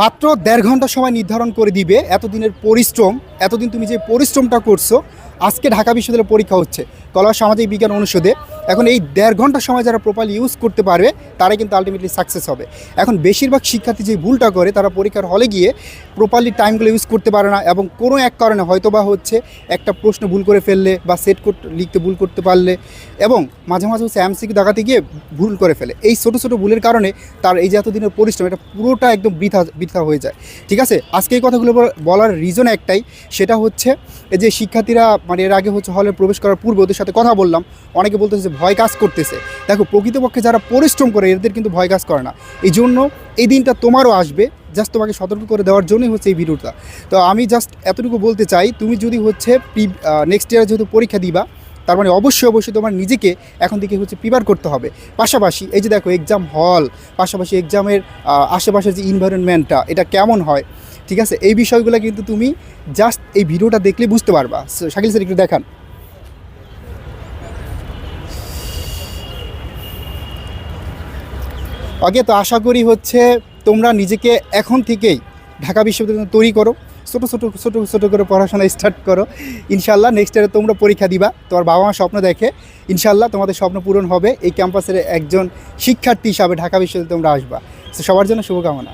মাত্র ১.৫ ঘন্টা সময় নির্ধারণ করে দিবে এতদিনের পরিশ্রম, এতদিন তুমি যে পরিশ্রমটা করছো। আজকে ঢাকা বিশ্ববিদ্যালয়ের পরীক্ষা হচ্ছে কলা সামাজিক বিজ্ঞান অনুষদে। এখন এই ১.৫ ঘন্টা সময় যারা প্রপারলি ইউজ করতে পারবে তারাই কিন্তু আলটিমেটলি সাকসেস হবে। এখন বেশিরভাগ শিক্ষার্থী যে ভুলটা করে, তারা পরীক্ষার হলে গিয়ে প্রপারলি টাইমগুলো ইউজ করতে পারে না, এবং কোনো এক কারণে হয়তো বা হচ্ছে একটা প্রশ্ন ভুল করে ফেললে বা সেট লিখতে ভুল করতে পারলে, এবং মাঝে মাঝে হচ্ছে এমসিকিউ দাগাতে গিয়ে ভুল করে ফেলে। এই ছোটো ছোটো ভুলের কারণে তার এই যে এতদিনের পরিশ্রম, এটা পুরোটা একদম বৃথা হয়ে যায়। ঠিক আছে, আজকে এই কথাগুলো বলার রিজন একটাই, সেটা হচ্ছে এই যে শিক্ষার্থীরা মানে এর আগে হচ্ছে হলে প্রবেশ করার পূর্বে ওদের সাথে কথা বললাম, অনেকে বলতেছে যে ভয় কাজ করতেছে। দেখো, প্রকৃতপক্ষে যারা পরিশ্রম করে এদের কিন্তু ভয় কাজ করে না। এই জন্য এই দিনটা তোমারও আসবে, জাস্ট তোমাকে সতর্ক করে দেওয়ার জন্যই হচ্ছে এই ভিডিওটা। তো আমি জাস্ট এতটুকু বলতে চাই, তুমি যদি হচ্ছে নেক্সট ইয়ারে যেহেতু পরীক্ষা দিবা, তার মানে অবশ্যই তোমার নিজেকে এখন থেকে হচ্ছে প্রিপেয়ার করতে হবে। পাশাপাশি এই যে দেখো এক্সাম হল, পাশাপাশি এক্সামের আশেপাশের যে এনভায়রনমেন্টটা এটা কেমন হয়, ঠিক আছে, এই বিষয়গুলো কিন্তু তুমি জাস্ট এই ভিডিওটা দেখলে বুঝতে পারবা। শাকিল স্যার একটু দেখান। ওকে, তো আশা করি হচ্ছে তোমরা নিজেকে এখন থেকেই ঢাকা বিশ্ববিদ্যালয় তৈরি করো, ছোটো করে পড়াশোনা স্টার্ট করো। ইনশাল্লাহ নেক্সট ইয়ারে তোমরা পরীক্ষা দিবা, তোমার বাবা মা স্বপ্ন দেখে, ইনশাল্লাহ তোমাদের স্বপ্ন পূরণ হবে। এই ক্যাম্পাসের একজন শিক্ষার্থী হিসাবে ঢাকা বিশ্ববিদ্যালয়ে তোমরা আসবা। সবার জন্য শুভকামনা।